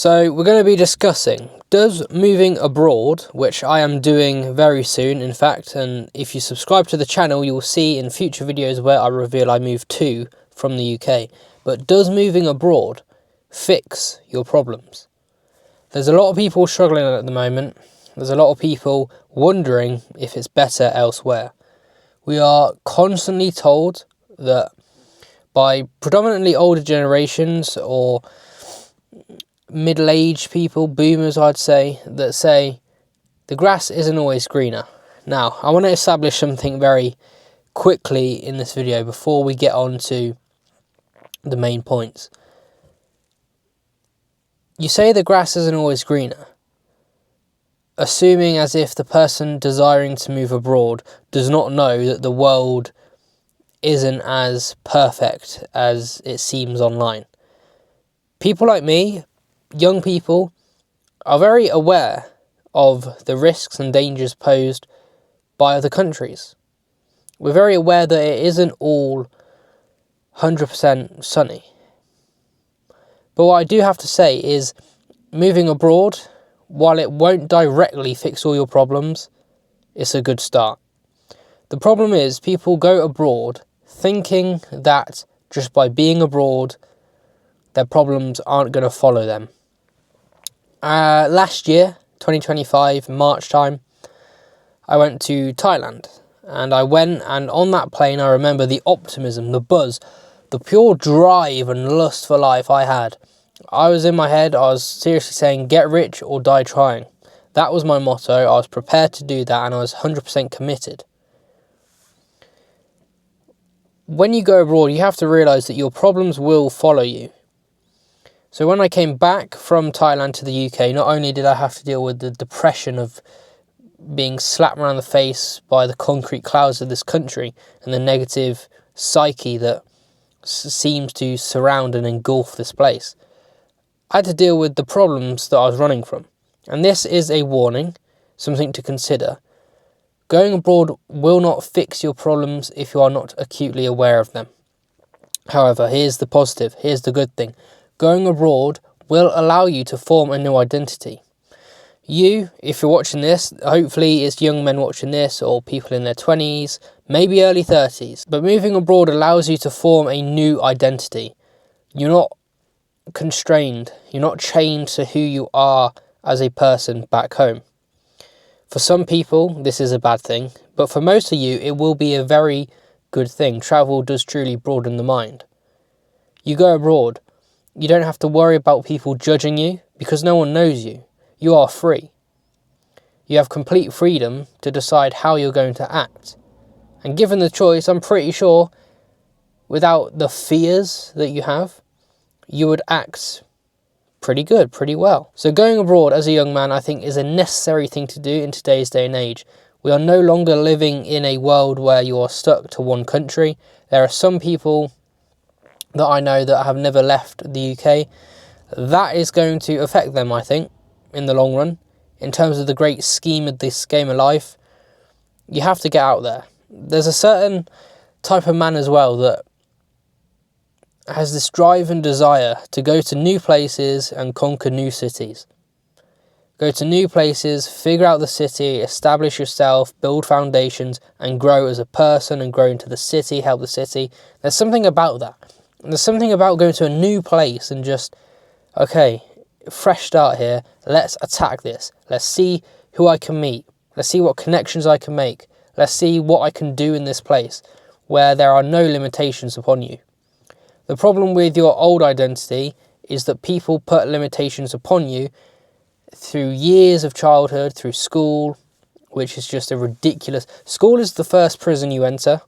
So we're going to be discussing, does moving abroad, which I am doing very soon in fact, and if you subscribe to the channel you will see in future videos where I reveal I moved to from the UK, but does moving abroad fix your problems? There's a lot of people struggling at the moment. There's a lot of people wondering if it's better elsewhere. We are constantly told that by predominantly older generations or middle-aged people, boomers I'd say, that say the grass isn't always greener. Now, I want to establish something very quickly in this video before we get on to the main points. You say the grass isn't always greener, assuming as if the person desiring to move abroad does not know that the world isn't as perfect as it seems online. People like me, young people, are very aware of the risks and dangers posed by other countries. We're very aware that it isn't all 100% sunny. But what I do have to say is, moving abroad, while it won't directly fix all your problems, it's a good start. The problem is, people go abroad thinking that just by being abroad, their problems aren't going to follow them. Last year, 2025, March time, I went to Thailand. And I went, and on that plane I remember the optimism, the buzz, the pure drive and lust for life I had. I was in my head, I was seriously saying, get rich or die trying. That was my motto. I was prepared to do that and I was 100% committed. When you go abroad, you have to realise that your problems will follow you. So when I came back from Thailand to the UK, not only did I have to deal with the depression of being slapped around the face by the concrete clouds of this country and the negative psyche that seems to surround and engulf this place, I had to deal with the problems that I was running from. And this is a warning, something to consider. Going abroad will not fix your problems if you are not acutely aware of them. However, here's the positive, here's the good thing. Going abroad will allow you to form a new identity. You, if you're watching this, hopefully it's young men watching this or people in their 20s, maybe early 30s. But moving abroad allows you to form a new identity. You're not constrained, you're not chained to who you are as a person back home. For some people, this is a bad thing, but for most of you, it will be a very good thing. Travel does truly broaden the mind. You go abroad, you don't have to worry about people judging you because no one knows you. You are free. You have complete freedom to decide how you're going to act. And given the choice, I'm pretty sure, without the fears that you have, you would act pretty good, pretty well. So going abroad as a young man, I think, is a necessary thing to do in today's day and age. We are no longer living in a world where you are stuck to one country. There are some people that I know that have never left the UK. That is going to affect them, I think, in the long run. In terms of the great scheme of this game of life, you have to get out there. There's a certain type of man as well that has this drive and desire to go to new places and conquer new cities. Go to new places, figure out the city, establish yourself, build foundations, and grow as a person and grow into the city, help the city. There's something about that. And there's something about going to a new place and just, okay, fresh start here, let's attack this. Let's see who I can meet. Let's see what connections I can make. Let's see what I can do in this place where there are no limitations upon you. The problem with your old identity is that people put limitations upon you through years of childhood, through school, which is just a ridiculous... School is the first prison you enter.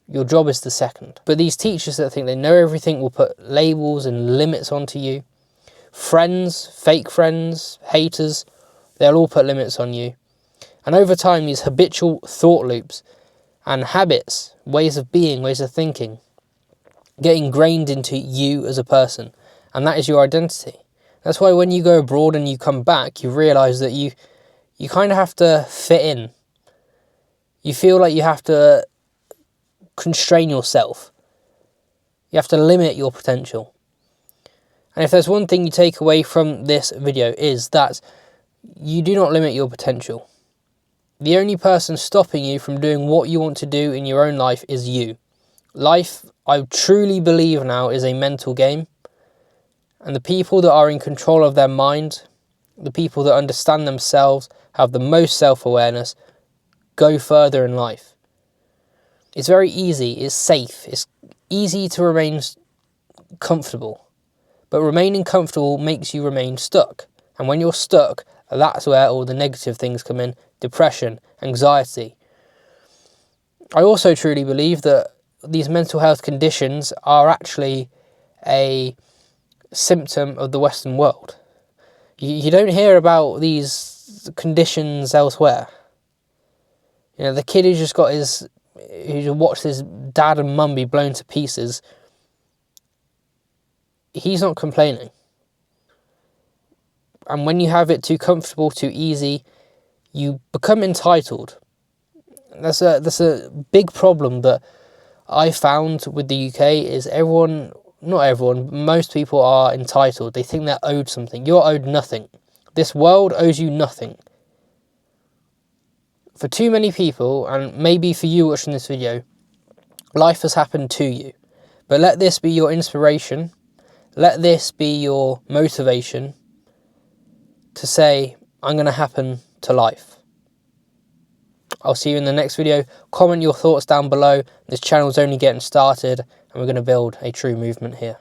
Your job is the second. But these teachers that think they know everything will put labels and limits onto you. Friends, fake friends, haters, they'll all put limits on you. And over time, these habitual thought loops and habits, ways of being, ways of thinking, get ingrained into you as a person. And that is your identity. That's why when you go abroad and you come back, you realise that you kind of have to fit in. You feel like you have to constrain yourself. You have to limit your potential. And if there's one thing you take away from this video, is that you do not limit your potential. The only person stopping you from doing what you want to do in your own life is you. Life, I truly believe now, is a mental game. And the people that are in control of their mind, the people that understand themselves, have the most self-awareness, go further in life. It's very easy, it's safe, it's easy to remain comfortable. But remaining comfortable makes you remain stuck. And when you're stuck, that's where all the negative things come in: depression, anxiety. I also truly believe that these mental health conditions are actually a symptom of the Western world. You don't hear about these conditions elsewhere. You know, the kid who just watched his dad and mum be blown to pieces, he's not complaining. And when you have it too comfortable, too easy, you become entitled. That's a big problem that I found with the UK, is not everyone, most people are entitled. They think they're owed something. You're owed nothing. This world owes you nothing. For too many people, and maybe for you watching this video, life has happened to you. But let this be your inspiration. Let this be your motivation to say, I'm going to happen to life. I'll see you in the next video. Comment your thoughts down below. This channel's only getting started, and we're going to build a true movement here.